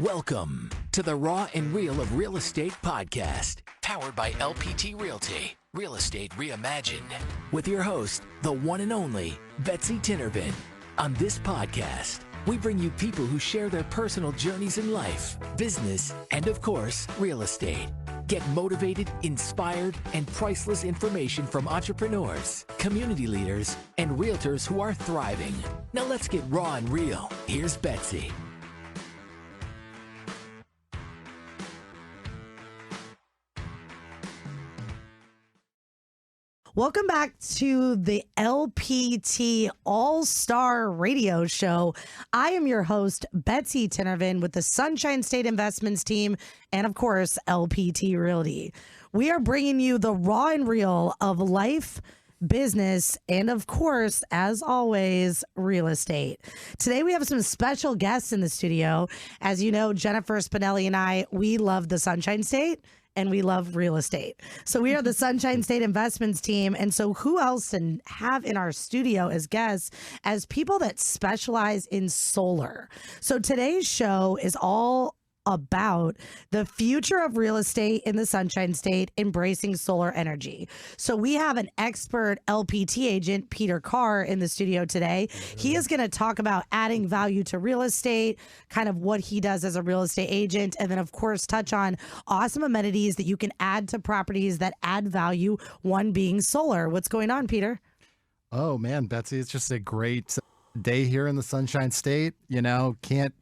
Welcome to the Raw and Real of Real Estate podcast, powered by LPT Realty, Real Estate Reimagined, with your host, the one and only Betsy Tinnervin. On this podcast, we bring you people who share their personal journeys in life, business, and of course, real estate. Get motivated, inspired, and priceless information from entrepreneurs, community leaders, and realtors who are thriving. Now let's get raw and real. Here's Betsy. Welcome back to the LPT All-Star Radio Show. I am your host, Betsy Tinnervin, with the Sunshine State Investments team and, of course, LPT Realty. We are bringing you the raw and real of life, business, and, of course, as always, real estate. Today, we have some special guests in the studio. As you know, Jennifer Spinelli and I, we love the Sunshine State. And we love real estate. So we are the Sunshine State Investments team. And so who else to have in our studio as guests as people that specialize in solar? So today's show is all about the future of real estate in the Sunshine State, embracing solar energy. So we have an expert LPT agent, Peter Carr, in the studio today. He is going to talk about adding value to real estate, kind of what he does as a real estate agent, and then, of course, touch on awesome amenities that you can add to properties that add value, one being solar. What's going on, Peter? Oh, man, Betsy, it's just a great day here in the Sunshine State. You know, can't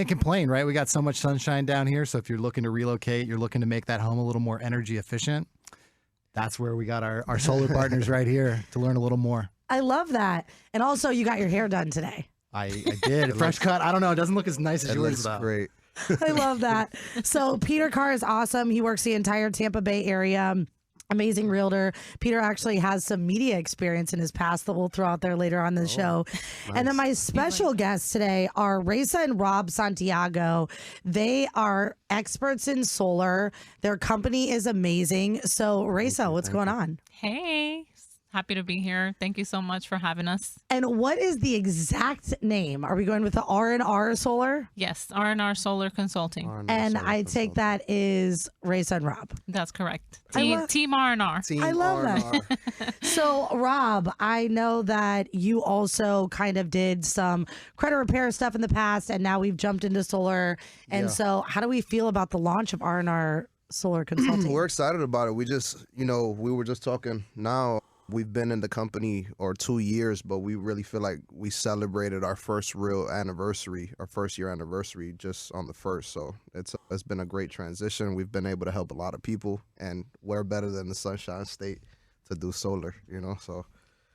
complain, right? We got so much sunshine down here. So if you're looking to relocate, you're looking to make that home a little more energy efficient, that's where we got our solar partners right here to learn a little more. I love that. And also, you got your hair done today. I did. A fresh cut. I don't know. It doesn't look as nice as yours, though. Great. I love that. So Peter Carr is awesome. He works the entire Tampa Bay area. Amazing realtor. Peter actually has some media experience in his past that we'll throw out there later on the show. Nice. And then my special guests today are Raysa and Rob Santiago. They are experts in solar. Their company is amazing. So Raysa, what's going on? Hey, happy to be here. Thank you so much for having us. And what is the exact name? Are we going with the R&R Solar? Yes, R&R Solar Consulting. And I take that is Raysa and Rob. That's correct. Team R&R. I love that. So, Rob, I know that you also kind of did some credit repair stuff in the past, and now we've jumped into solar. And so how do we feel about the launch of R&R Solar Consulting? We're excited about it. We just, we were just talking now. We've been in the company 2 years, but we really feel like we celebrated our first real anniversary, our first year anniversary, just on the 1st. So it's been a great transition. We've been able to help a lot of people, and we're better than the Sunshine State to do solar, so.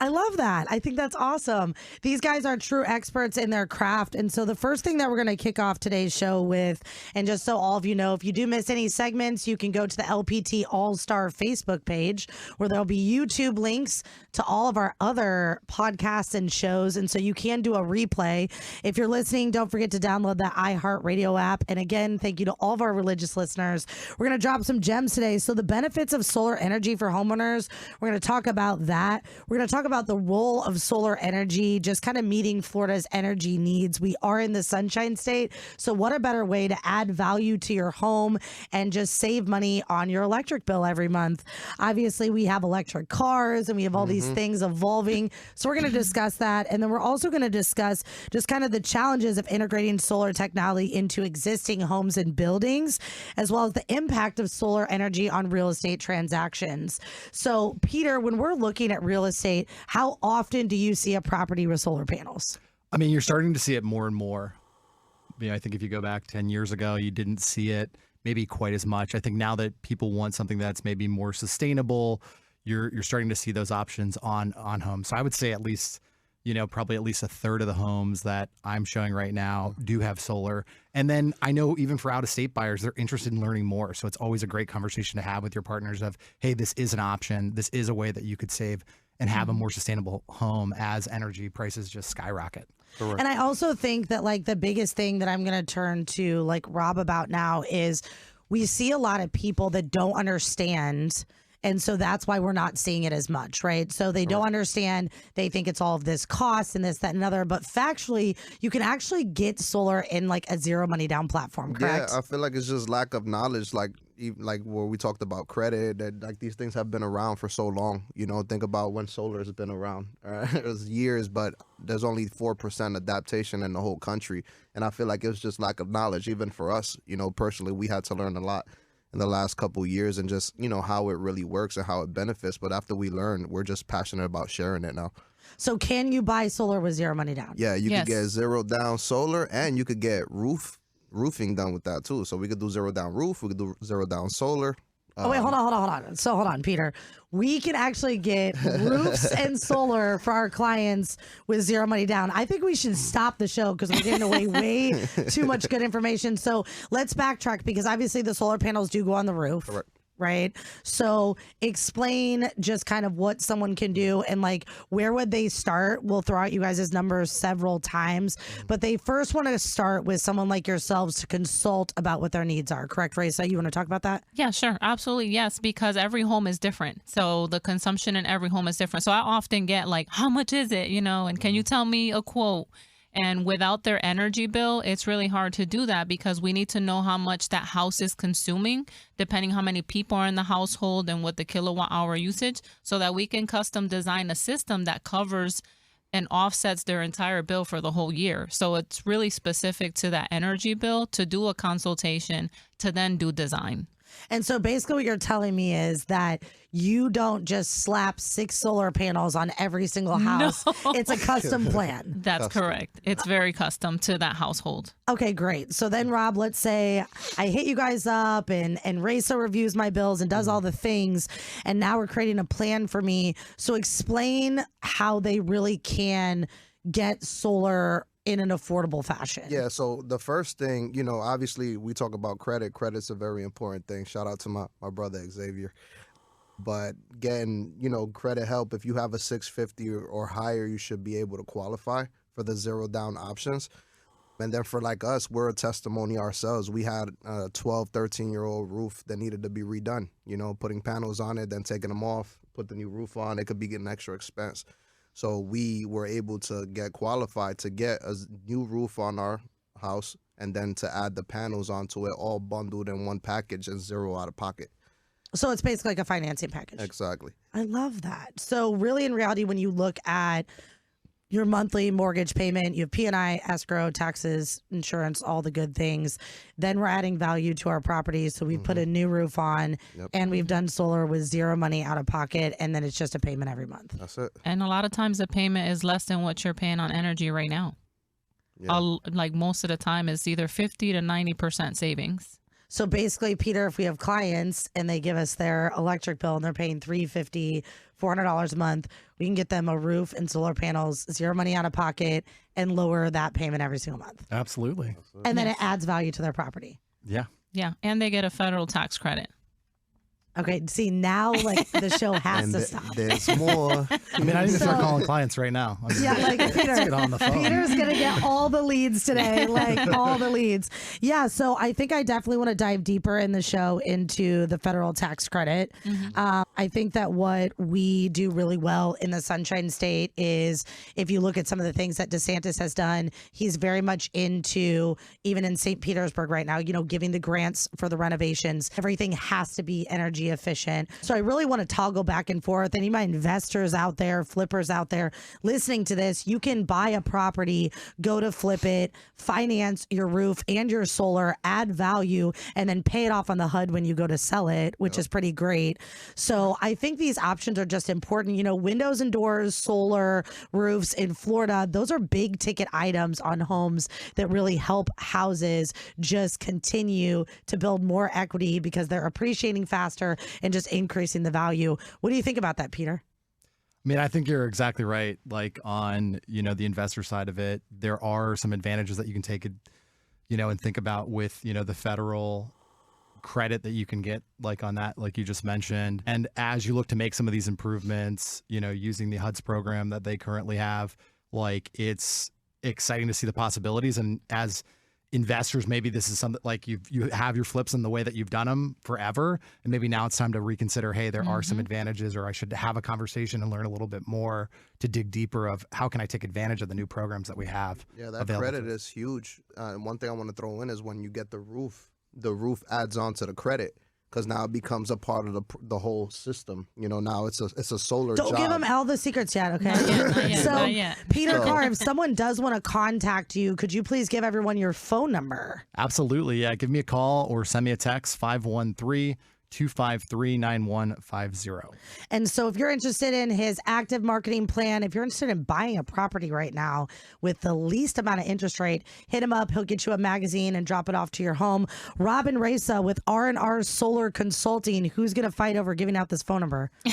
I love that. I think that's awesome. These guys are true experts in their craft. And so the first thing that we're going to kick off today's show with, and just so all of you know, if you do miss any segments, you can go to the LPT All-Star Facebook page where there'll be YouTube links to all of our other podcasts and shows. And so you can do a replay. If you're listening, don't forget to download that iHeartRadio app. And again, thank you to all of our religious listeners. We're going to drop some gems today. So the benefits of solar energy for homeowners, we're going to talk about that. We're going to talk about the role of solar energy, just kind of meeting Florida's energy needs. We are in the Sunshine State, so what a better way to add value to your home and just save money on your electric bill every month. Obviously, we have electric cars and we have all these things evolving, so we're going to discuss that. And then we're also going to discuss just kind of the challenges of integrating solar technology into existing homes and buildings, as well as the impact of solar energy on real estate transactions. So, Peter, when we're looking at real estate, how often do you see a property with solar panels? I mean, you're starting to see it more and more. I think if you go back 10 years ago, you didn't see it maybe quite as much. I think now that people want something that's maybe more sustainable, you're starting to see those options on homes. So I would say at least, probably at least a third of the homes that I'm showing right now do have solar. And then I know even for out-of-state buyers, they're interested in learning more. So it's always a great conversation to have with your partners of, hey, this is an option. This is a way that you could save and have a more sustainable home as energy prices just skyrocket. Correct. And I also think that the biggest thing that I'm going to turn to Rob about now is we see a lot of people that don't understand And so that's why we're not seeing it as much, right? So they don't understand. They think it's all of this cost and this, that, and another. But factually, you can actually get solar in like a zero money down platform, correct? Yeah, I feel like it's just lack of knowledge. Like like where we talked about credit, that like these things have been around for so long. You know, think about when solar has been around. It was years, but there's only 4% adaptation in the whole country, and I feel like it was just lack of knowledge, even for us. You know, personally, we had to learn a lot in the last couple years, and just how it really works and how it benefits. But after we learn, we're just passionate about sharing it now. So can you buy solar with zero money down? Yeah, you Yes. could get zero down solar, and you could get roofing done with that too. So we could do zero down roof, we could do zero down solar. Oh, wait, hold on. So hold on, Peter. We can actually get roofs and solar for our clients with zero money down. I think we should stop the show because we're giving away way too much good information. So let's backtrack because obviously the solar panels do go on the roof. Correct. Right. So explain just kind of what someone can do and like where would they start? We'll throw out you guys' numbers several times, but they first want to start with someone like yourselves to consult about what their needs are. Correct, Raysa? You want to talk about that? Yeah, sure. Absolutely. Yes, because every home is different. So the consumption in every home is different. So I often get like, how much is it? And can you tell me a quote? And without their energy bill, it's really hard to do that because we need to know how much that house is consuming, depending how many people are in the household and what the kilowatt hour usage, so that we can custom design a system that covers and offsets their entire bill for the whole year. So it's really specific to that energy bill to do a consultation to then do design. And so basically what you're telling me is that you don't just slap 6 solar panels on every single house. No. It's a custom plan. That's correct. It's very custom to that household. Okay, great. So then, Rob, let's say I hit you guys up and Raysa reviews my bills and does all the things. And now we're creating a plan for me. So explain how they really can get solar in an affordable fashion. Yeah, so the first thing, obviously we talk about credit. Credit's a very important thing. Shout out to my brother Xavier. But getting, credit help, if you have a 650 or higher, you should be able to qualify for the zero down options. And then for like us, we're a testimony ourselves. We had a 12, 13-year-old roof that needed to be redone, putting panels on it, then taking them off, put the new roof on. It could be an extra expense. So we were able to get qualified to get a new roof on our house and then to add the panels onto it, all bundled in one package and zero out of pocket. So it's basically like a financing package. Exactly. I love that. So really in reality, when you look at your monthly mortgage payment, you have P&I, escrow, taxes, insurance, all the good things. Then we're adding value to our properties. So we've put a new roof on and we've done solar with zero money out of pocket. And then it's just a payment every month. That's it. And a lot of times the payment is less than what you're paying on energy right now. Yeah. Like most of the time it's either 50 to 90% savings. So basically, Peter, if we have clients and they give us their electric bill and they're paying $350, $400 a month, we can get them a roof and solar panels, zero money out of pocket, and lower that payment every single month. Absolutely. And then it adds value to their property. Yeah. Yeah. And they get a federal tax credit. Okay, see, now like the show has And to stop. there's more. I mean, I need to start So- calling clients right now. Yeah, like Peter. Let's get on the phone. Peter's gonna get all the leads today, like all the leads. Yeah, so I think I definitely want to dive deeper in the show into the federal tax credit. I think that what we do really well in the Sunshine State is if you look at some of the things that DeSantis has done, he's very much into, even in St. Petersburg right now, giving the grants for the renovations. Everything has to be energy efficient. So I really want to toggle back and forth. Any of my investors out there, flippers out there listening to this, you can buy a property, go to flip it, finance your roof and your solar, add value, and then pay it off on the HUD when you go to sell it, which is pretty great. So I think these options are just important. Windows and doors, solar, roofs in Florida, those are big ticket items on homes that really help houses just continue to build more equity because they're appreciating faster and just increasing the value. What do you think about that, Peter? I mean, I think you're exactly right. Like on, the investor side of it, there are some advantages that you can take, and think about with, the federal credit that you can get like on that, like you just mentioned. And as you look to make some of these improvements, using the HUD's program that they currently have, like it's exciting to see the possibilities. And as investors, maybe this is something like you have your flips in the way that you've done them forever, and maybe now it's time to reconsider, hey, there are some advantages, or I should have a conversation and learn a little bit more to dig deeper of how can I take advantage of the new programs that we have. Yeah, that credit is huge. And one thing I want to throw in is when you get the roof adds on to the credit, because now it becomes a part of the whole system. Now it's a solar Don't job. give them all the secrets yet, okay? Not yet. Peter Carr, if someone does want to contact you, could you please give everyone your phone number? Absolutely. Yeah. Give me a call or send me a text, 513-253-9150. And so if you're interested in his active marketing plan, if you're interested in buying a property right now with the least amount of interest rate, hit him up. He'll get you a magazine and drop it off to your home. Rob and Raysa with R&R Solar Consulting. Who's going to fight over giving out this phone number? Are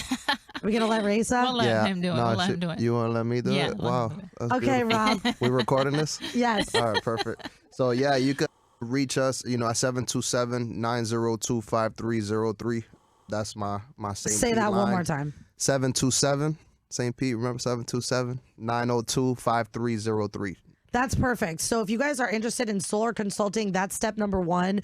we going to let Raysa? We'll let him do it. We'll let him do it. You want to let me do Yeah, it? let Wow. him do it. That's Okay, beautiful. Rob. We're recording this? Yes. All right, perfect. So, yeah, you can reach us, at 727-902-5303. That's my St. Say Pete that line. one more time. 727 St. Pete. Remember 727-902-5303. That's perfect. So if you guys are interested in solar consulting, that's step number one.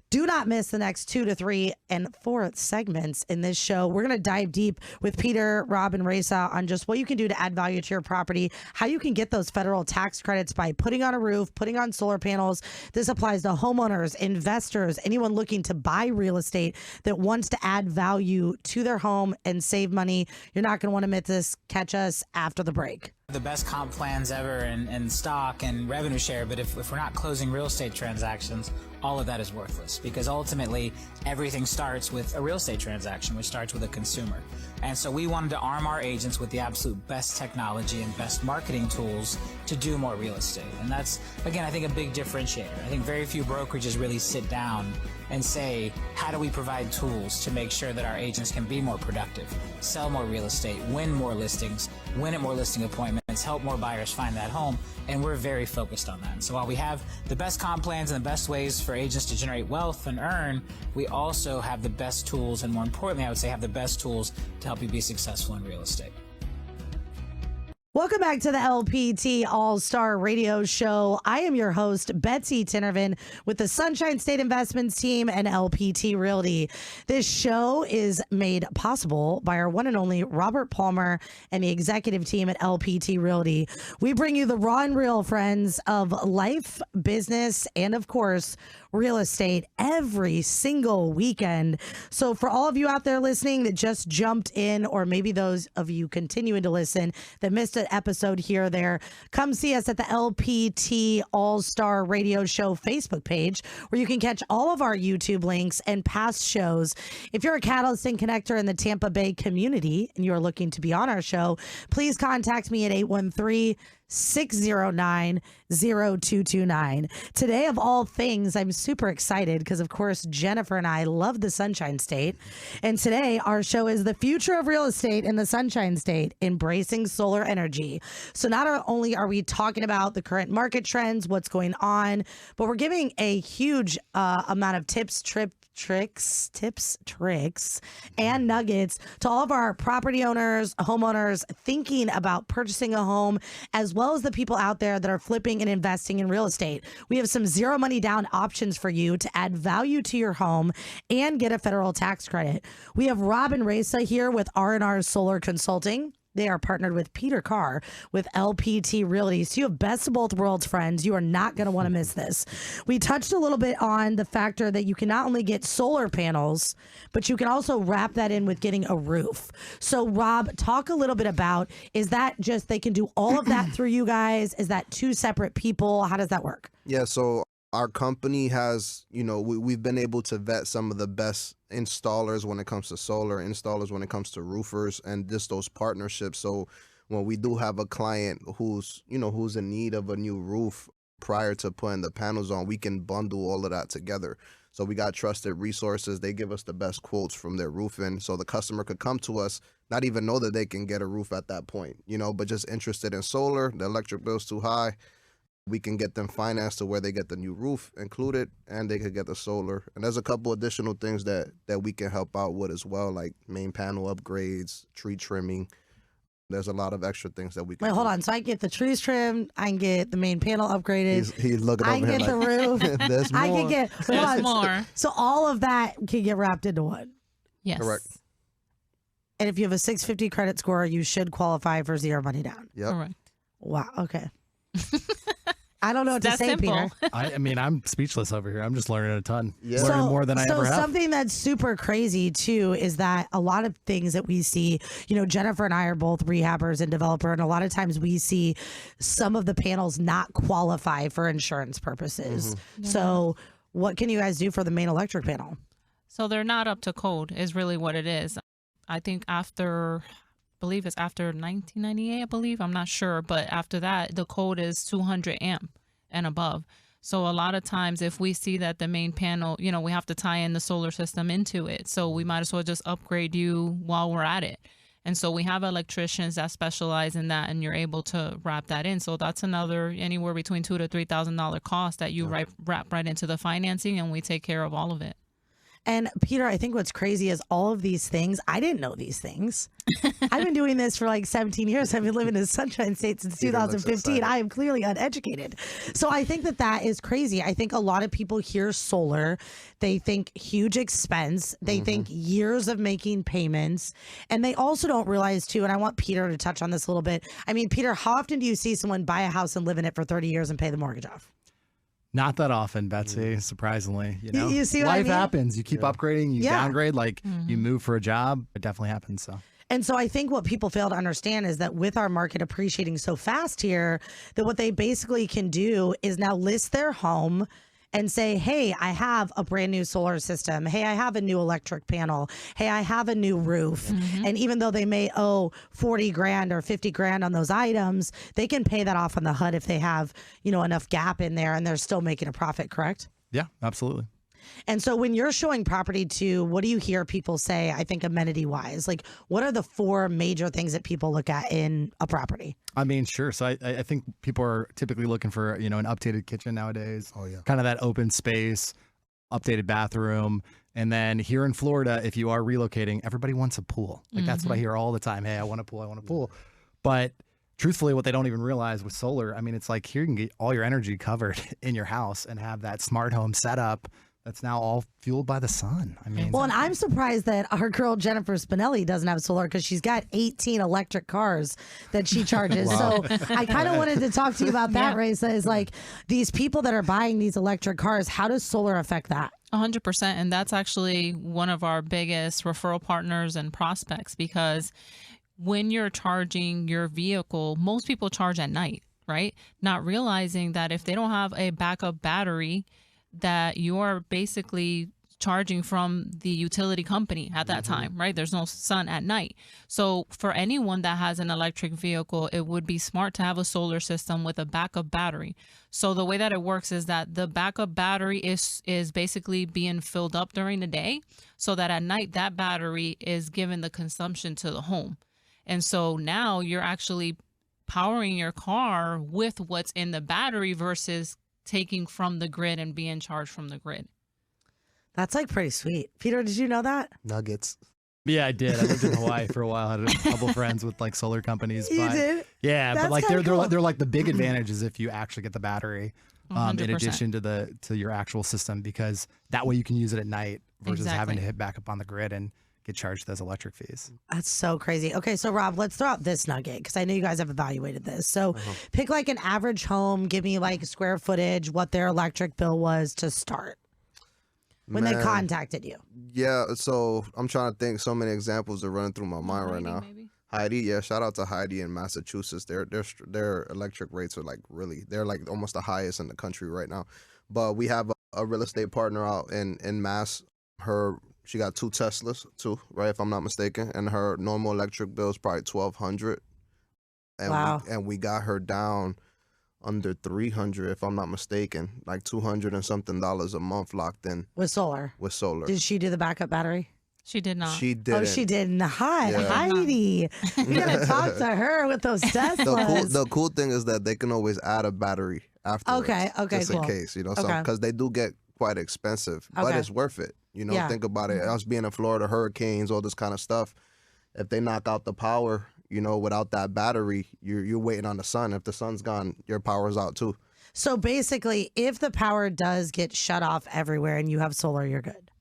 Do not miss the next 2 to 3 and 4 segments in this show. We're going to dive deep with Peter, Rob, and Raysa on just what you can do to add value to your property, how you can get those federal tax credits by putting on a roof, putting on solar panels. This applies to homeowners, investors, anyone looking to buy real estate that wants to add value to their home and save money. You're not going to want to miss this. Catch us after the break. The best comp plans ever and stock and revenue share, but if we're not closing real estate transactions, all of that is worthless, because ultimately everything starts with a real estate transaction, which starts with a consumer. And so we wanted to arm our agents with the absolute best technology and best marketing tools to do more real estate. And that's, again, I think a big differentiator. I think very few brokerages really sit down and say, how do we provide tools to make sure that our agents can be more productive, sell more real estate, win more listings, win at more listing appointments, help more buyers find that home, and we're very focused on that. And so while we have the best comp plans and the best ways for agents to generate wealth and earn, we also have the best tools, and more importantly, I would say have the best tools to help you be successful in real estate. Welcome back to the LPT All-Star Radio Show. I am your host, Betsy Tinnervin, with the Sunshine State Investments team and LPT Realty. This show is made possible by our one and only Robert Palmer and the executive team at LPT Realty. We bring you the raw and real, friends, of life, business, and of course, real estate every single weekend. So for all of you out there listening that just jumped in, or maybe those of you continuing to listen that missed an episode here or there, come see us at the LPT All-Star Radio Show Facebook page, where you can catch all of our YouTube links and past shows. If you're a catalyst and connector in the Tampa Bay community and you're looking to be on our show, please contact me at 813-609-0229. Today, of all things, I'm super excited because, of course, Jennifer and I love the Sunshine State. And today, our show is the future of real estate in the Sunshine State, embracing solar energy. So not only are we talking about the current market trends, what's going on, but we're giving a huge amount of tricks, and nuggets to all of our property owners, homeowners thinking about purchasing a home, as well as the people out there that are flipping and investing in real estate. We have some zero money down options for you to add value to your home and get a federal tax credit. We have Rob and Raysa here with R&R Solar Consulting. They are partnered with Peter Carr with LPT Realty. So you have best of both worlds, friends. You are not going to want to miss this. We touched a little bit on the factor that you can not only get solar panels, but you can also wrap that in with getting a roof. So Rob, talk a little bit about, is that just they can do all of that through you guys? Is that two separate people? How does that work? Yeah, so our company has, we've been able to vet some of the best installers when it comes to solar, installers when it comes to roofers, and just those partnerships. So when we do have a client who's in need of a new roof prior to putting the panels on, we can bundle all of that together. So we got trusted resources. They give us the best quotes from their roofing. So the customer could come to us, not even know that they can get a roof at that point, but just interested in solar. The electric bill's too high. We can get them financed to where they get the new roof included, and they could get the solar. And there's a couple additional things that we can help out with as well, like main panel upgrades, tree trimming, There's a lot of extra things that we can Wait, hold do. on. So I can get the trees trimmed. I can get the main panel upgraded. He's looking I over can here get the like, roof. there's more. I can get hold There's on. more. So all of that can get wrapped into one. Yes. Correct. And if you have a 650 credit score, you should qualify for 0 money down. Yep. Correct. Wow. Okay. I don't know what to That's say, simple. Peter. I mean, I'm speechless over here. I'm just learning a ton. Yeah. Learning more than I ever have. Something that's super crazy too is that a lot of things that we see, Jennifer and I are both rehabbers and developer, and a lot of times we see some of the panels not qualify for insurance purposes. So what can you guys do for the main electric panel? So they're not up to code is really what it is. I think I believe it's after 1998, I believe. I'm not sure. But after that, the code is 200 amp and above. So a lot of times if we see that the main panel, we have to tie in the solar system into it. So we might as well just upgrade you while we're at it. And so we have electricians that specialize in that, and you're able to wrap that in. So that's another anywhere between $2,000 to $3,000 cost that you wrap right into the financing, and we take care of all of it. And Peter, I think what's crazy is all of these things, I didn't know these things. I've been doing this for like 17 years. I've been living in the Sunshine State since Peter looks 2015. excited. I am clearly uneducated. So I think that is crazy. I think a lot of people hear solar, they think huge expense, they think years of making payments, and they also don't realize too, and I want Peter to touch on this a little bit. I mean, Peter, how often do you see someone buy a house and live in it for 30 years and pay the mortgage off? Not that often, Betsy, surprisingly. You see what I Life mean? happens. You keep upgrading, you Yeah. downgrade, you move for a job. It definitely happens. So And so I think what people fail to understand is that with our market appreciating so fast here, that what they basically can do is now list their home and say, hey, I have a brand new solar system. Hey, I have a new electric panel. Hey, I have a new roof. And even though they may owe 40 grand or 50 grand on those items, they can pay that off on the HUD if they have, enough gap in there and they're still making a profit, correct? yeah, absolutely. And so when you're showing property to, what do you hear people say, I think amenity wise? Like, what are the 4 major things that people look at in a property? I mean, sure. So I think people are typically looking for, an updated kitchen nowadays. Oh, yeah. Kind of that open space, updated bathroom. And then here in Florida, if you are relocating, everybody wants a pool. Like that's what I hear all the time. Hey, I want a pool. I want a pool. But truthfully, what they don't even realize with solar, I mean, it's like here you can get all your energy covered in your house and have that smart home setup that's now all fueled by the sun. I mean, Well, and I'm surprised that our girl Jennifer Spinelli doesn't have solar because she's got 18 electric cars that she charges. So I kind of wanted to talk to you about that, Raysa, is like these people that are buying these electric cars, how does solar affect that? 100%. And that's actually one of our biggest referral partners and prospects, because when you're charging your vehicle, most people charge at night, right? Not realizing that if they don't have a backup battery, that you're basically charging from the utility company at that time, right? There's no sun at night. So for anyone that has an electric vehicle, it would be smart to have a solar system with a backup battery. So the way that it works is that the backup battery is basically being filled up during the day, so that at night that battery is given the consumption to the home. And so now you're actually powering your car with what's in the battery versus taking from the grid and being charged from the grid. That's like pretty sweet. Peter, did you know that? Nuggets. yeah, I did. I lived in Hawaii for a while. I had a couple friends with like solar companies. You but, did? Yeah, That's but like kinda cool. they're like the big advantages if you actually get the battery in 100%. addition to your actual system, because that way you can use it at night versus having to Exactly. hit back up on the grid and get charged those electric fees. That's so crazy. Okay, so Rob, let's throw out this nugget because I know you guys have evaluated this. So pick like an average home, give me like square footage, what their electric bill was to start when they Man. contacted you. Yeah, so I'm trying to think. So many examples are running through my mind right now. Maybe. Heidi, yeah, shout out to Heidi in Massachusetts. Their electric rates are like they're like almost the highest in the country right now. But we have a real estate partner out in Mass. She got 2 Teslas too, right? If I'm not mistaken, and her normal electric bill is probably $1,200. And Wow. we got her down under $300, if I'm not mistaken, like $200 and something a month locked in With solar. with solar. Did she do the backup battery? She did not. She did. Oh, she did not. Yeah. Heidi. We gotta talk to her with those Teslas. The cool thing is that they can always add a battery afterwards. Okay, just cool. in case, Okay. because they do get quite expensive, but Okay. it's worth it. Yeah. Think about it. Us being in Florida, hurricanes, all this kind of stuff. If they knock out the power, You know, without that battery, you're waiting on the sun. If the sun's gone, your power's out too. So basically, if the power does get shut off everywhere and you have solar, you're good.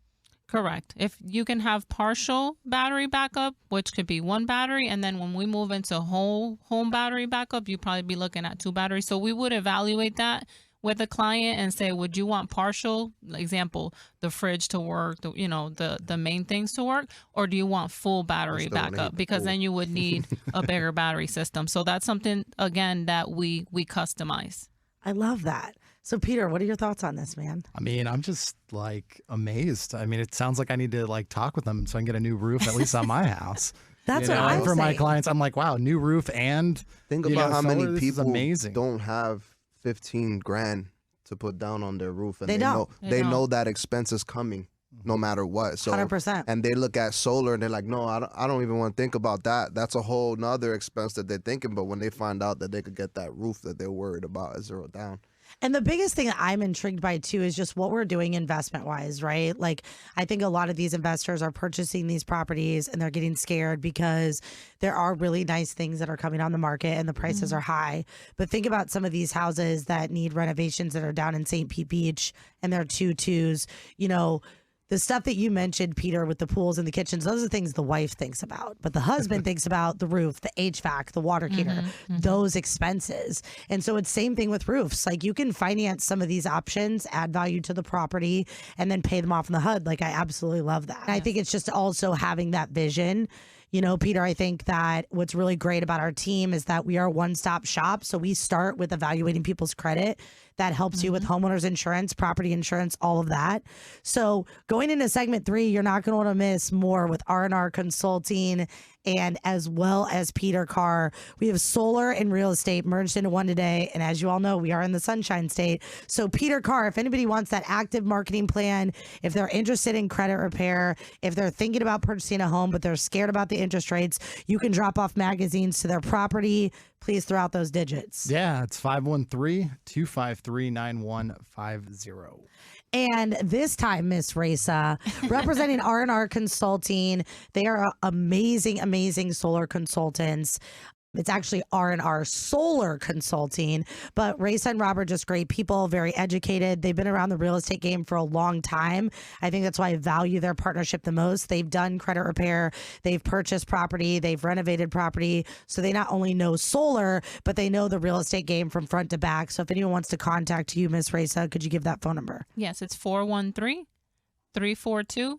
Correct. If you can have partial battery backup, which could be one battery, and then when we move into whole home battery backup, you'd probably be looking at 2 batteries. So we would evaluate that with a client and say, would you want partial, example, the fridge to work, the main things to work, or do you want full battery backup? Because then you would need a bigger battery system. So that's something, again, that we customize. I love that. So, Peter, what are your thoughts on this, man? I mean, I'm just like amazed. I mean, it sounds like I need to like talk with them so I can get a new roof, at least on my house. That's what I'm for saying. my clients, I'm like, wow, new roof and think about how many solar, people amazing. don't have 15 grand to put down on their roof, and They don't. They know that expense is coming no matter what. So 100%. And they look at solar and they're like, no, I don't even want to think about that. That's a whole nother expense that they're thinking. But when they find out that they could get that roof that they're worried about is zero down. And the biggest thing that I'm intrigued by, too, is just what we're doing investment-wise, right? Like, I think a lot of these investors are purchasing these properties and they're getting scared because there are really nice things that are coming on the market and the prices are high. But think about some of these houses that need renovations that are down in St. Pete Beach and they're 2-2s, the stuff that you mentioned, Peter, with the pools and the kitchens, those are things the wife thinks about. But the husband thinks about the roof, the HVAC, the water heater, those expenses. And so it's same thing with roofs. Like, you can finance some of these options, add value to the property, and then pay them off in the HUD. Like, I absolutely love that. And I think it's just also having that vision. Peter, I think that what's really great about our team is that we are a one-stop shop. So we start with evaluating people's credit. That helps you with homeowners insurance, property insurance, all of that. So going into segment 3, you're not going to want to miss more with R&R Consulting and as well as Peter Carr. We have solar and real estate merged into one today. And as you all know, we are in the Sunshine State. So Peter Carr, if anybody wants that active marketing plan, if they're interested in credit repair, if they're thinking about purchasing a home, but they're scared about the interest rates, you can drop off magazines to their property. Please throw out those digits. Yeah, it's 513-253-9150. And this time, Miss Raysa, representing R&R Consulting, they are amazing, amazing solar consultants. It's actually R&R Solar Consulting, but Raysa and Rob are just great people, very educated. They've been around the real estate game for a long time. I think that's why I value their partnership the most. They've done credit repair, they've purchased property, they've renovated property. So they not only know solar, but they know the real estate game from front to back. So if anyone wants to contact you, Miss Raysa, could you give that phone number? Yes, it's 413-342-6058.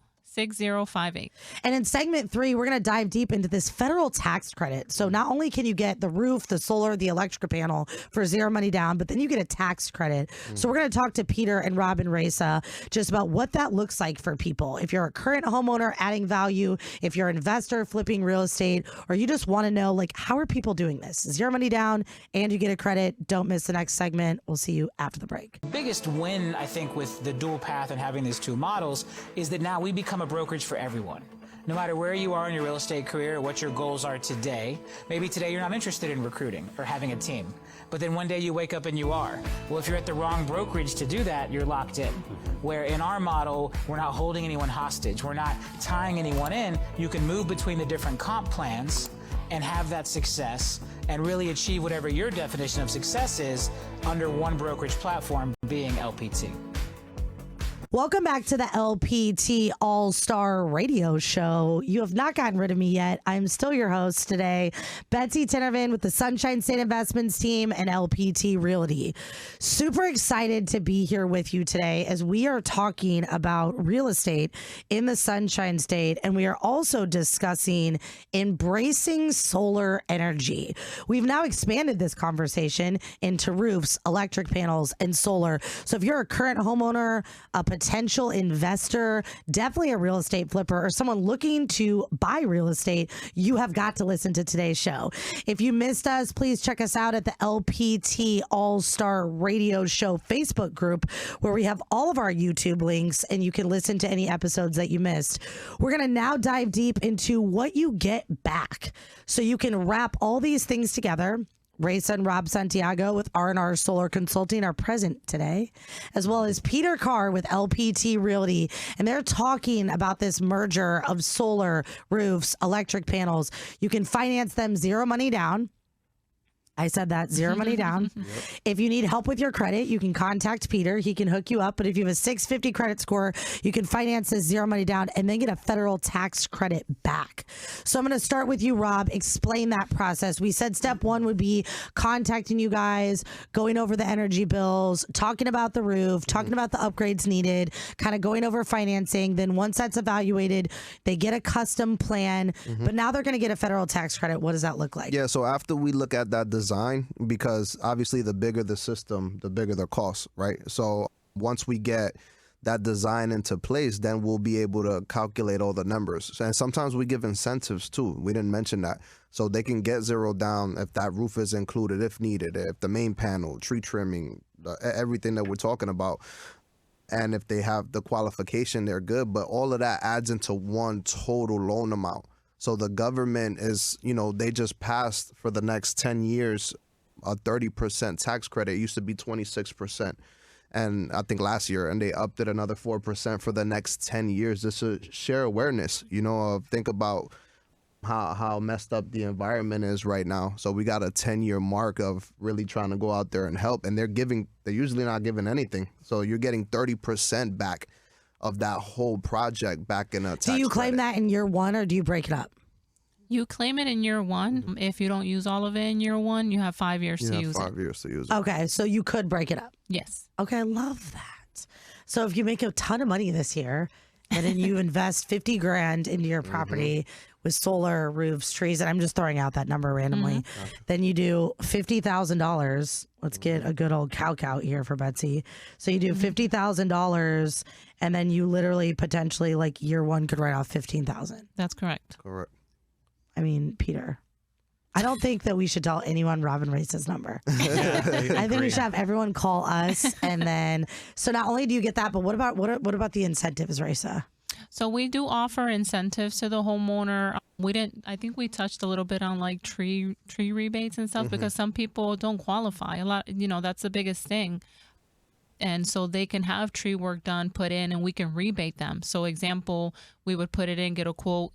And in segment 3, we're going to dive deep into this federal tax credit. So not only can you get the roof, the solar, the electric panel for zero money down, but then you get a tax credit. So we're going to talk to Peter and Rob and Raysa just about what that looks like for people. If you're a current homeowner adding value, if you're an investor flipping real estate, or you just want to know, like, how are people doing this? Zero money down and you get a credit. Don't miss the next segment. We'll see you after the break. Biggest win, I think, with the dual path and having these 2 models is that now we become a brokerage for everyone. No matter where you are in your real estate career or what your goals are today, maybe today you're not interested in recruiting or having a team, but then one day you wake up and you are. Well, if you're at the wrong brokerage to do that, you're locked in. Where in our model, we're not holding anyone hostage. We're not tying anyone in. You can move between the different comp plans and have that success and really achieve whatever your definition of success is under one brokerage platform, being LPT. Welcome back to the LPT All-Star Radio Show. You have not gotten rid of me yet. I'm still your host today, Betsy Tinervin with the Sunshine State Investments team and LPT Realty. Super excited to be here with you today as we are talking about real estate in the Sunshine State, and we are also discussing embracing solar energy. We've now expanded this conversation into roofs, electric panels, and solar. So if you're a current homeowner, a potential investor, definitely a real estate flipper, or someone looking to buy real estate, you have got to listen to today's show. If you missed us, please check us out at the LPT All-Star Radio Show Facebook group, where we have all of our YouTube links and you can listen to any episodes that you missed. We're going to now dive deep into what you get back. So you can wrap all these things together. Raysa and Rob Santiago with R&R Solar Consulting are present today, as well as Peter Carr with LPT Realty. And they're talking about this merger of solar, roofs, electric panels. You can finance them 0 money down. I said that, 0 money down. If you need help with your credit, you can contact Peter. He can hook you up. But if you have a 650 credit score, you can finance this 0 money down and then get a federal tax credit back. So I'm going to start with you, Rob. Explain that process. We said step one would be contacting you guys, going over the energy bills, talking about the roof, talking about the upgrades needed, kind of going over financing. Then once that's evaluated, they get a custom plan. But now they're going to get a federal tax credit. What does that look like? Yeah, so after we look at that design, because obviously the bigger the system, the bigger the cost, right? So once we get that design into place, then we'll be able to calculate all the numbers. And sometimes we give incentives too. We didn't mention that. So they can get 0 down if that roof is included, if needed, if the main panel, tree trimming, everything that we're talking about. And if they have the qualification, they're good. But all of that adds into one total loan amount. So the government is, they just passed for the next 10 years a 30% tax credit. It used to be 26%. And I think last year, and they upped it another 4% for the next 10 years. Just to share awareness, think about how messed up the environment is right now. So we got a 10-year mark of really trying to go out there and help. And they're usually not giving anything. So you're getting 30% back of that whole project back in a tax Do you claim credit. that in year one or do you break it up? You claim it in year one. If you don't use all of it in year one, you have 5 years to use it. 5 years to use it. Okay, so you could break it up. Yes. Okay, I love that. So if you make a ton of money this year and then you invest 50 grand into your property with solar, roofs, trees, and I'm just throwing out that number randomly, then you do $50,000. Let's get a good old calc out here for Betsy. So you do $50,000 and then you literally potentially like year one could write off $15,000. That's correct. Correct. I mean, Peter, I don't think that we should tell anyone Rob and Raysa's number. I think we should have everyone call us, and then so not only do you get that, but what about the incentives, Raysa? So we do offer incentives to the homeowner. I think we touched a little bit on like tree rebates and stuff because some people don't qualify. A lot, that's the biggest thing. And so they can have tree work done, put in, and we can rebate them. So example, we would put it in, get a quote,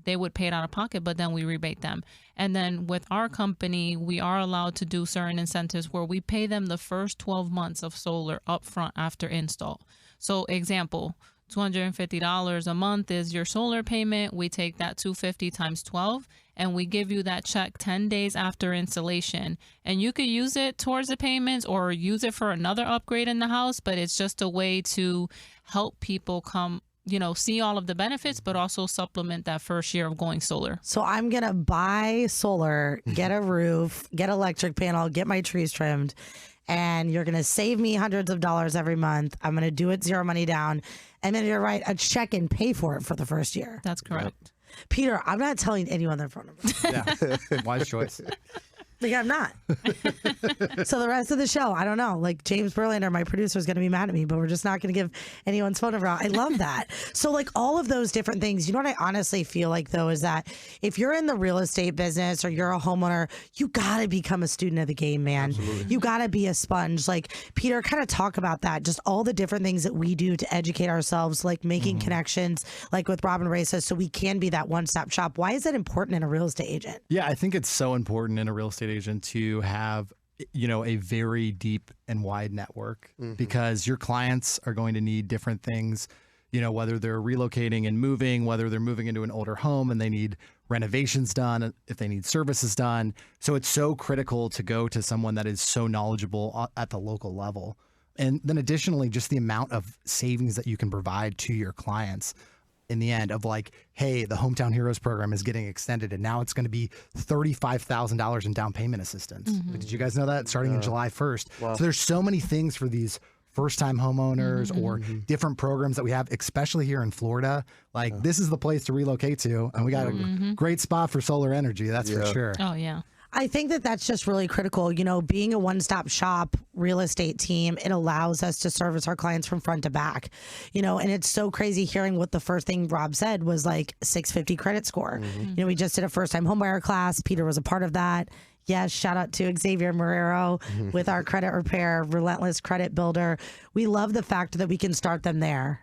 they would pay it out of pocket, but then we rebate them. And then with our company, we are allowed to do certain incentives where we pay them the first 12 months of solar upfront after install. So example, $250 a month is your solar payment. We take that $250 times 12 and we give you that check 10 days after installation. And you could use it towards the payments or use it for another upgrade in the house, but it's just a way to help people come, see all of the benefits, but also supplement that first year of going solar. So I'm going to buy solar, get a roof, get electric panel, get my trees trimmed, and you're going to save me hundreds of dollars every month. I'm going to do it 0 money down. And then you're write a check and pay for it for the first year. That's correct. Yep. Peter, I'm not telling anyone their phone number. Yeah, wise choice. Like, I'm not. So the rest of the show, I don't know. Like, James Berlander, my producer, is going to be mad at me, but we're just not going to give anyone's phone number out. I love that. So, like, all of those different things, you know what I honestly feel like, though, is that if you're in the real estate business or you're a homeowner, you got to become a student of the game, man. Absolutely. You got to be a sponge. Like, Peter, kind of talk about that. Just all the different things that we do to educate ourselves, like making connections, like with Rob and Raysa, so we can be that one-stop shop. Why is that important in a real estate agent? Yeah, I think it's so important in a real estate agent to have a very deep and wide network because your clients are going to need different things, whether they're relocating and moving, whether they're moving into an older home and they need renovations done, if they need services done. So it's so critical to go to someone that is so knowledgeable at the local level. And then additionally, just the amount of savings that you can provide to your clients in the end of like, hey, the Hometown Heroes program is getting extended and now it's going to be $35,000 in down payment assistance. Did you guys know that? Starting in July 1st. Wow. So there's so many things for these first-time homeowners or different programs that we have, especially here in Florida. Like this is the place to relocate to. And we got a great spot for solar energy. That's for sure. Oh, yeah. I think that that's just really critical. Being a one-stop shop real estate team, it allows us to service our clients from front to back, and it's so crazy hearing what the first thing Rob said was like 650 credit score. We just did a first-time homebuyer class. Peter was a part of that. Yes, shout out to Xavier Marrero with our credit repair, Relentless Credit Builder. We love the fact that we can start them there.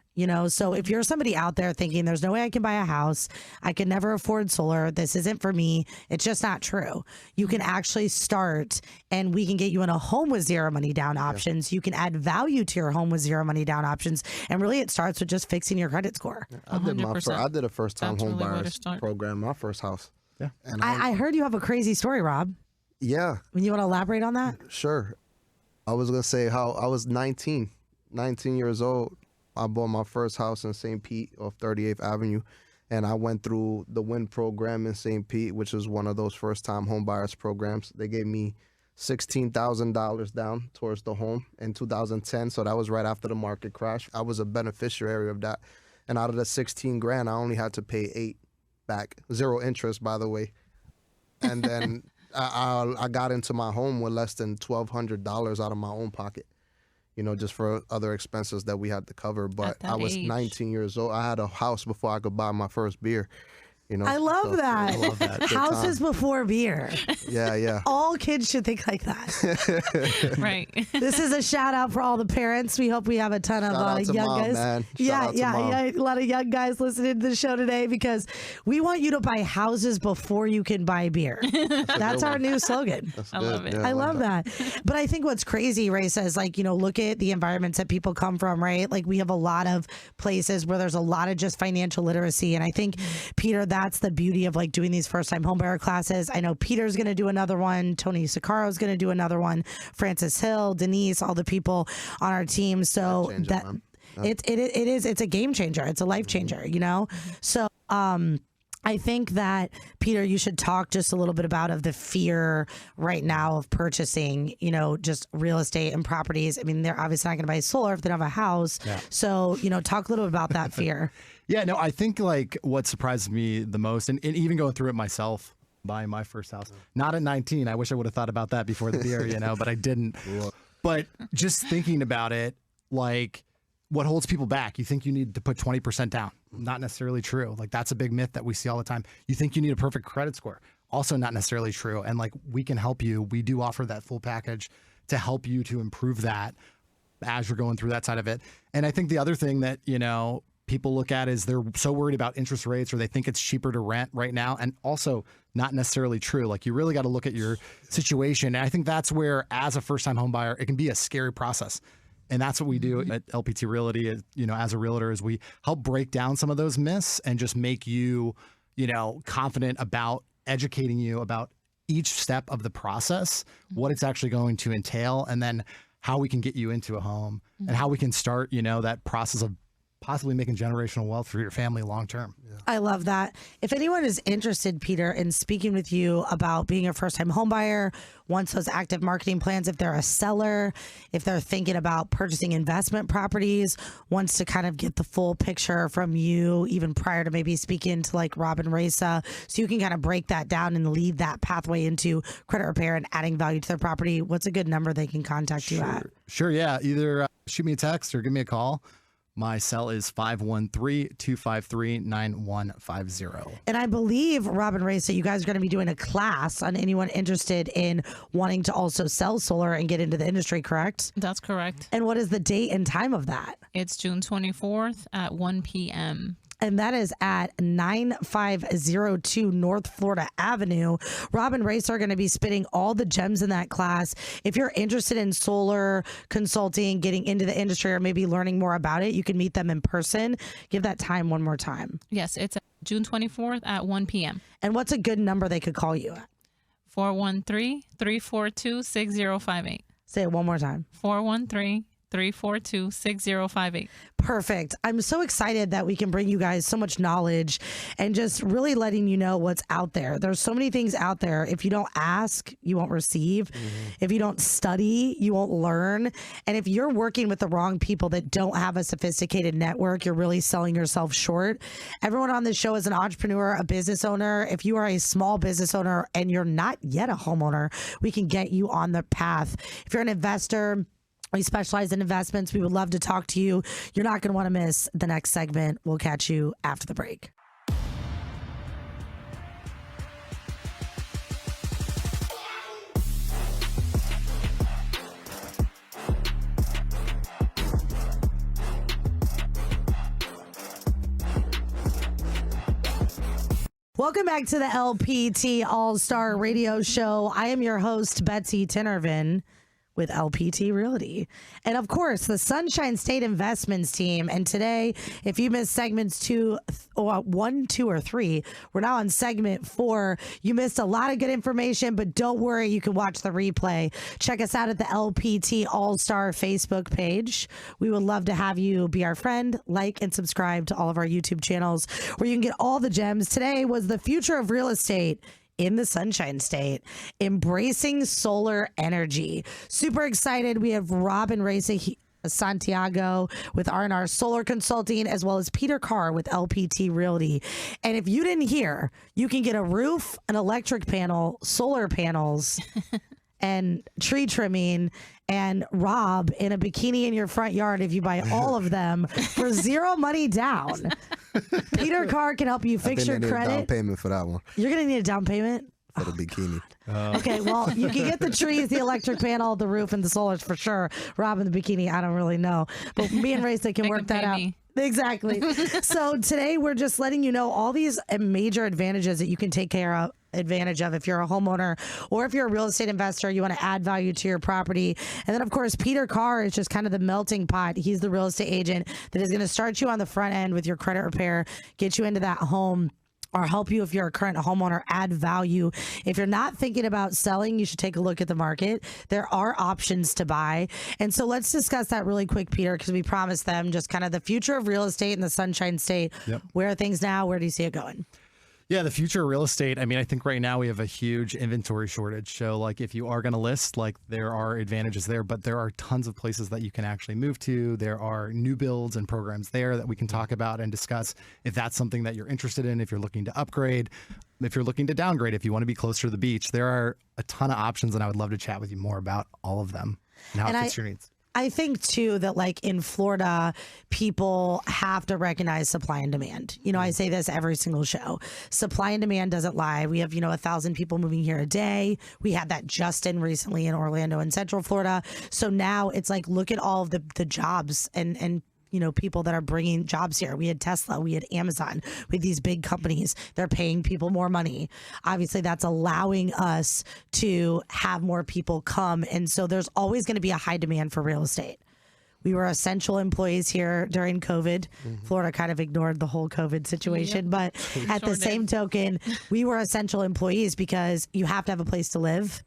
So if you're somebody out there thinking there's no way I can buy a house, I can never afford solar, this isn't for me, it's just not true. You can actually start and we can get you in a home with zero money down options. You can add value to your home with zero money down options. And really it starts with just fixing your credit score. I did a first time home buyers program, my first house. Yeah. And I heard you have a crazy story, Rob. Yeah. You want to elaborate on that? Sure. I was going to say how I was 19 years old. I bought my first house in St. Pete off 38th Avenue, and I went through the WIN program in St. Pete, which is one of those first-time home buyers programs. They gave me $16,000 down towards the home in 2010, so that was right after the market crash. I was a beneficiary of that, and out of the 16 grand, I only had to pay 8 back, 0 interest, by the way. And then I got into my home with less than $1,200 out of my own pocket. Just for other expenses that we had to cover. But I was 19 years old. I had a house before I could buy my first beer. I love that. I love that. Good Houses time. before beer. Yeah. All kids should think like that. Right. This is a shout out for all the parents. We hope we have a ton of young guys. Man. Yeah, Mom. a lot of young guys listening to the show today because we want you to buy houses before you can buy beer. That's our new slogan. I love it. Yeah, I love that. But I think what's crazy, Raysa, is look at the environments that people come from, right? Like we have a lot of places where there's a lot of just financial literacy. And I think, Peter, that's the beauty of doing these first-time homebuyer classes. I know Peter's going to do another one. Tony Siccaro's going to do another one. Francis Hill, Denise, all the people on our team. So it's a game changer. It's a life changer, So I think that, Peter, you should talk just a little bit about the fear right now of purchasing, just real estate and properties. I mean, they're obviously not going to buy solar if they don't have a house. Yeah. So, talk a little bit about that fear. Yeah, no, I think what surprised me the most, and even going through it myself, buying my first house, not at 19. I wish I would have thought about that before the beer, but I didn't. But just thinking about it, what holds people back? You think you need to put 20% down. Not necessarily true. That's a big myth that we see all the time. You think you need a perfect credit score. Also not necessarily true. And we can help you. We do offer that full package to help you to improve that as you're going through that side of it. And I think the other thing that, people look at is they're so worried about interest rates or they think it's cheaper to rent right now. And also not necessarily true. You really got to look at your situation. And I think that's where, as a first-time home buyer, it can be a scary process. And that's what we do at LPT Realty, as a realtor, is we help break down some of those myths and just make you, confident about educating you about each step of the process, what it's actually going to entail, and then how we can get you into a home and how we can start, that process of possibly making generational wealth for your family long term. Yeah. I love that. If anyone is interested, Peter, in speaking with you about being a first-time home buyer, wants those active marketing plans, if they're a seller, if they're thinking about purchasing investment properties, wants to kind of get the full picture from you, even prior to maybe speaking to Rob and Raysa, so you can kind of break that down and lead that pathway into credit repair and adding value to their property, what's a good number they can contact you at? Sure, yeah. Either shoot me a text or give me a call. My cell is 513-253-9150. And I believe, Rob and Raysa, you guys are going to be doing a class on anyone interested in wanting to also sell solar and get into the industry, correct? That's correct. And what is the date and time of that? It's June 24th at 1 p.m. And that is at 9502 North Florida Avenue. Rob and Raysa are going to be spitting all the gems in that class. If you're interested in solar consulting, getting into the industry, or maybe learning more about it, you can meet them in person. Give that time one more time. Yes, it's June 24th at 1 p.m. And what's a good number they could call you at? 413-342-6058. Say it one more time. 413-342-6058. Perfect. I'm so excited that we can bring you guys so much knowledge and just really letting you know what's out there. There's so many things out there. If you don't ask, you won't receive. If you don't study, you won't learn. And if you're working with the wrong people that don't have a sophisticated network, you're really selling yourself short. Everyone on this show is an entrepreneur, a business owner. If you are a small business owner and you're not yet a homeowner, we can get you on the path. If you're an investor, we specialize in investments. We would love to talk to you. You're not going to want to miss the next segment. We'll catch you after the break. Welcome back to the LPT All-Star Radio Show. I am your host, Betsy Tinnervin, with LPT Realty. And of course, the Sunshine State Investments team. And today, if you missed segments 1, 2, or 3, we're now on segment 4. You missed a lot of good information, but don't worry, you can watch the replay. Check us out at the LPT All-Star Facebook page. We would love to have you be our friend, like, and subscribe to all of our YouTube channels where you can get all the gems. Today was the future of real estate in the Sunshine State, embracing solar energy. Super excited. We have Rob and Raysa Santiago with R&R Solar Consulting, as well as Peter Carr with LPT Realty. And if you didn't hear, you can get a roof, an electric panel, solar panels, and tree trimming, and Rob in a bikini in your front yard if you buy all of them for zero money down. Peter Carr can help you fix your credit. Down payment for that one. You're going to need a down payment? For the bikini. Okay, well, you can get the trees, the electric panel, the roof, and the solars for sure. Rob and the bikini, I don't really know. But me and Raysa can work that out. Exactly. So today we're just letting you know all these major advantages that you can take advantage of if you're a homeowner or if you're a real estate investor, you want to add value to your property. And then, of course, Peter Carr is just kind of the melting pot. He's the real estate agent that is going to start you on the front end with your credit repair, get you into that home, or help you if you're a current homeowner, add value. If you're not thinking about selling, you should take a look at the market. There are options to buy. And so let's discuss that really quick, Peter, because we promised them just kind of the future of real estate in the Sunshine State. Yep. Where are things now? Where do you see it going? Yeah, the future of real estate. I mean, I think right now we have a huge inventory shortage. So like if you are going to list, like there are advantages there, but there are tons of places that you can actually move to. There are new builds and programs there that we can talk about and discuss if that's something that you're interested in, if you're looking to upgrade, if you're looking to downgrade, if you want to be closer to the beach. There are a ton of options, and I would love to chat with you more about all of them and how it fits your needs. I think, too, that like in Florida, people have to recognize supply and demand. You know, I say this every single show. Supply and demand doesn't lie. We have, 1,000 people moving here a day. We had that just in recently in Orlando and Central Florida. So now it's like, look at all of the jobs and people that are bringing jobs here. We had Tesla, we had Amazon, with these big companies. They're paying people more money. Obviously, that's allowing us to have more people come. And so there's always going to be a high demand for real estate. We were essential employees here during COVID. Florida kind of ignored the whole COVID situation. But at the same token, we were essential employees because you have to have a place to live.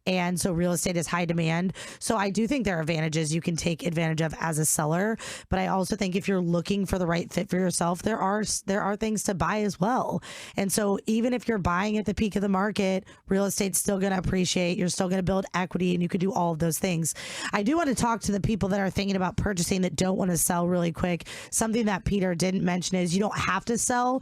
And so real estate is high demand. So I do think there are advantages you can take advantage of as a seller. But I also think if you're looking for the right fit for yourself, there are things to buy as well. And so even if you're buying at the peak of the market, real estate's still going to appreciate. You're still going to build equity, and you could do all of those things. I do want to talk to the people that are thinking about purchasing that don't want to sell really quick. Something that Peter didn't mention is you don't have to sell.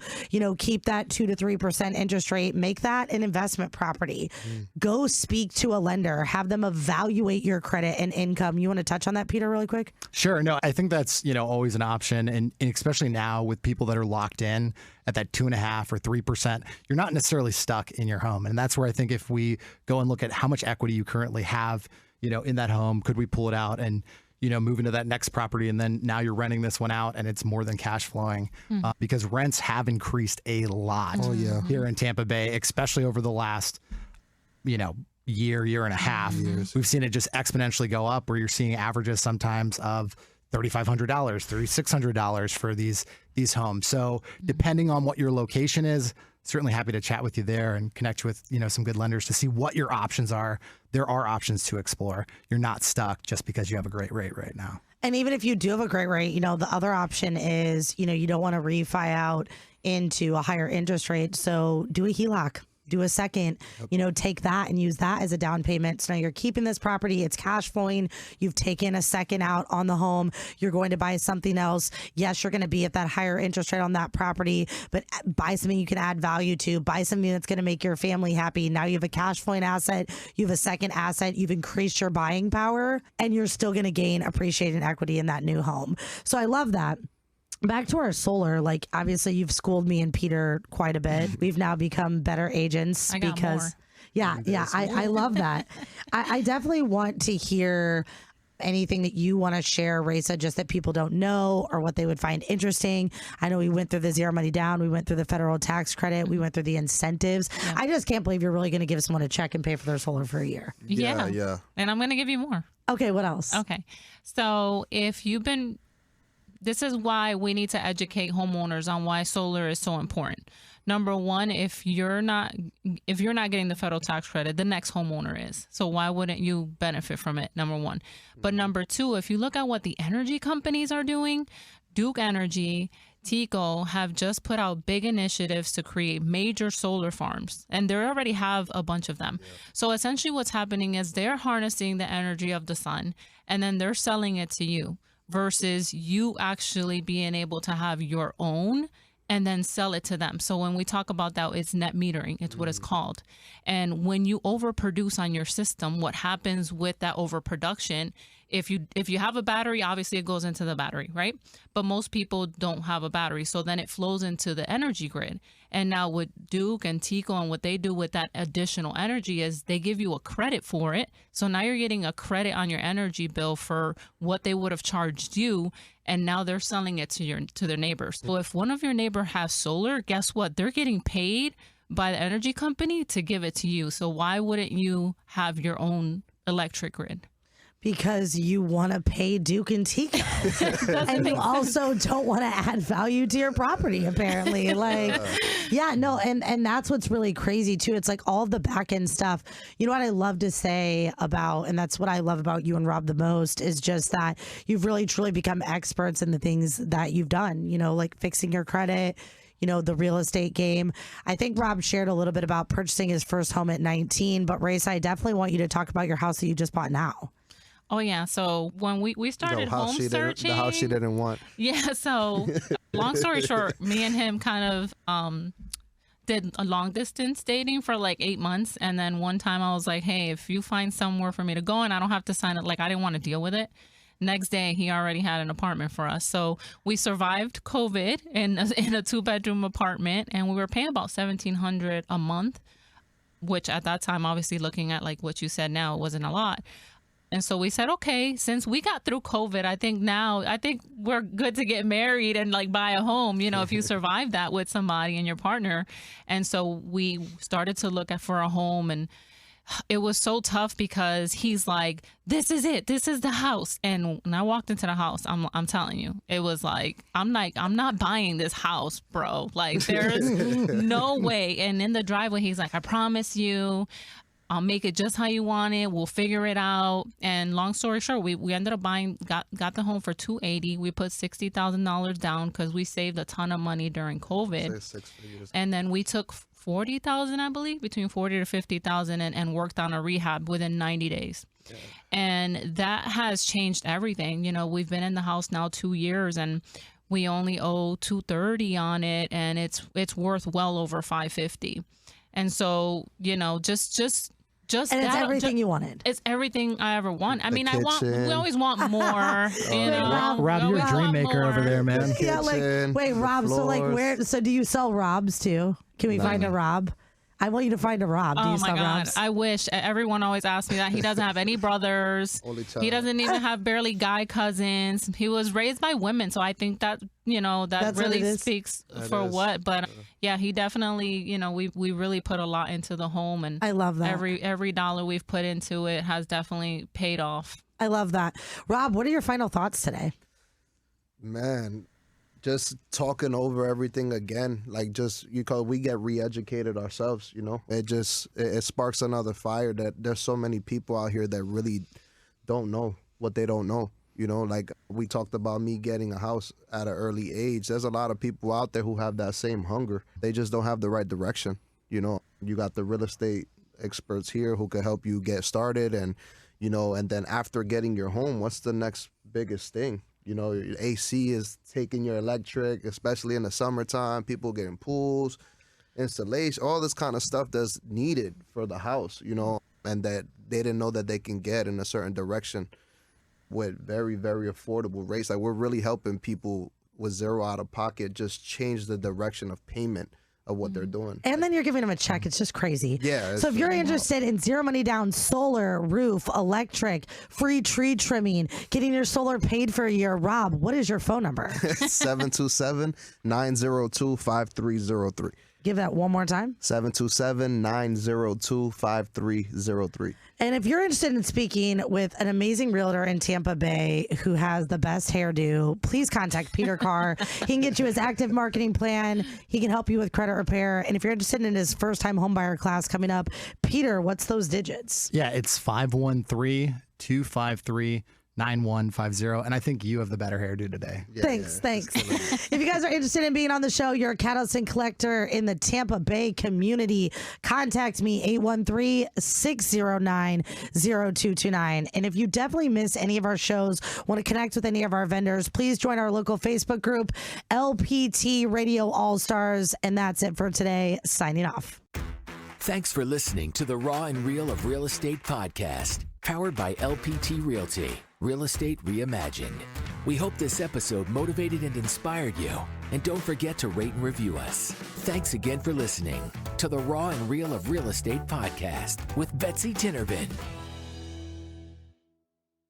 Keep that 2 to 3% interest rate. Make that an investment property. Go speak to a lender, have them evaluate your credit and income. You want to touch on that, Peter, really quick? Sure. No, I think that's, always an option. And especially now with people that are locked in at that 2.5% or 3%, you're not necessarily stuck in your home. And that's where I think if we go and look at how much equity you currently have, in that home, could we pull it out and move into that next property, and then now you're renting this one out and it's more than cash flowing because rents have increased a lot here in Tampa Bay, especially over the last, year and a half. We've seen it just exponentially go up, where you're seeing averages sometimes of $3,500, $3,600 for these homes. So depending on what your location is, certainly happy to chat with you there and connect you with, some good lenders to see what your options are. There are options to explore. You're not stuck just because you have a great rate right now. And even if you do have a great rate, the other option is, you don't want to refi out into a higher interest rate. So do a HELOC. Do a second, take that and use that as a down payment. So now you're keeping this property. It's cash flowing. You've taken a second out on the home. You're going to buy something else. Yes, you're going to be at that higher interest rate on that property, but buy something you can add value to. Buy something that's going to make your family happy. Now you have a cash flowing asset. You have a second asset. You've increased your buying power, and you're still going to gain appreciated equity in that new home. So I love that. Back to our solar, like obviously you've schooled me and Peter quite a bit. We've now become better agents because, I love that. I definitely want to hear Anything that you want to share, Raysa, just that people don't know or what they would find interesting? I know we went through the zero money down. We went through the federal tax credit. We went through the incentives. Yeah. I just can't believe you're really going to give someone a check and pay for their solar for a year. Yeah. And I'm going to give you more. Okay, what else? Okay. So this is why we need to educate homeowners on why solar is so important. Number one, if you're not getting the federal tax credit, the next homeowner is. So why wouldn't you benefit from it? Number one. But number two, if you look at what the energy companies are doing, Duke Energy, TECO have just put out big initiatives to create major solar farms, and they already have a bunch of them. Yeah. So essentially what's happening is they're harnessing the energy of the sun, and then they're selling it to you versus you actually being able to have your own and then sell it to them. So when we talk about that, it's net metering. It's what it's called. And when you overproduce on your system, what happens with that overproduction, if you have a battery, obviously it goes into the battery, right? But most people don't have a battery. So then it flows into the energy grid. And now with Duke and TECO and what they do with that additional energy is they give you a credit for it. So now you're getting a credit on your energy bill for what they would have charged you. And now they're selling it to their neighbors. So if one of your neighbor has solar, guess what? They're getting paid by the energy company to give it to you. So why wouldn't you have your own electric grid? Because you want to pay Duke and TECO. And you also don't want to add value to your property, apparently. And that's what's really crazy, too. It's like all of the back end stuff. You know what I love to say about, and that's what I love about you and Rob the most, is just that you've really, truly become experts in the things that you've done, like fixing your credit, the real estate game. I think Rob shared a little bit about purchasing his first home at 19, but Raysa, I definitely want you to talk about your house that you just bought now. Oh, yeah. So when we started home searching. The house she didn't want. Yeah. So long story short, me and him kind of did a long distance dating for like 8 months. And then one time I was like, hey, if you find somewhere for me to go and I don't have to sign it, like I didn't want to deal with it. Next day, he already had an apartment for us. So we survived COVID in a 2-bedroom apartment, and we were paying about $1,700 a month, which at that time, obviously looking at like what you said now, it wasn't a lot. And so we said, okay, since we got through COVID, I think we're good to get married and like buy a home, if you survive that with somebody and your partner. And so we started to look for a home, and it was so tough because he's like, this is it. This is the house. And when I walked into the house, I'm telling you, it was like, I'm not buying this house, bro. Like there's no way. And in the driveway, he's like, I promise you, I'll make it just how you want it. We'll figure it out. And long story short, we ended up got the home for $280,000. We put $60,000 down because we saved a ton of money during COVID. And then we took $40,000, I believe, between $40,000 to $50,000, and worked on a rehab within 90 days. Yeah. And that has changed everything. We've been in the house now 2 years, and we only owe $230,000 on it, and it's worth well over $550,000. And so, just and it's everything you wanted. It's everything I ever want. We always want more. Rob, you're a dream maker over there, man. Yeah, wait, Rob. Floors. So do you sell Robs too? Can we find a Rob? I want you to find a Rob. Do you sell Robs? I wish. Everyone always asks me that. He doesn't have any brothers. He doesn't even have barely guy cousins. He was raised by women, so I think that that really speaks for what. But yeah, he definitely we really put a lot into the home, and I love that. Every dollar we've put into it has definitely paid off. I love that. Rob, what are your final thoughts today? Man, just talking over everything again, like we get re-educated ourselves, it sparks another fire that there's so many people out here that really don't know what they don't know. Like we talked about me getting a house at an early age. There's a lot of people out there who have that same hunger. They just don't have the right direction. You got the real estate experts here who can help you get started, and then after getting your home, what's the next biggest thing? Your AC is taking your electric, especially in the summertime. People getting pools, installation, all this kind of stuff that's needed for the house, and that they didn't know that they can get in a certain direction with very, very affordable rates. Like we're really helping people with zero out of pocket just change the direction of payment of what they're doing. And then you're giving them a check. It's just crazy. Yeah. So if you're interested in zero money down solar, roof, electric, free tree trimming, getting your solar paid for a year, Rob, what is your phone number? 727-902-5303. Give that one more time. 727-902-5303. And if you're interested in speaking with an amazing realtor in Tampa Bay who has the best hairdo, please contact Peter Carr. He can get you his active marketing plan. He can help you with credit repair. And if you're interested in his first-time homebuyer class coming up, Peter, what's those digits? Yeah, it's 513-253-9150. And I think you have the better hairdo today. Yeah, Thanks. If you guys are interested in being on the show, you're a Catalyst collector in the Tampa Bay community, contact me, 813-609-0229. And if you definitely miss any of our shows, want to connect with any of our vendors, please join our local Facebook group, LPT Radio All-Stars. And that's it for today. Signing off. Thanks for listening to the Raw and Real of Real Estate podcast, powered by LPT Realty, Real Estate Reimagined. We hope this episode motivated and inspired you. And don't forget to rate and review us. Thanks again for listening to the Raw and Real of Real Estate podcast with Betsy Tinnervin.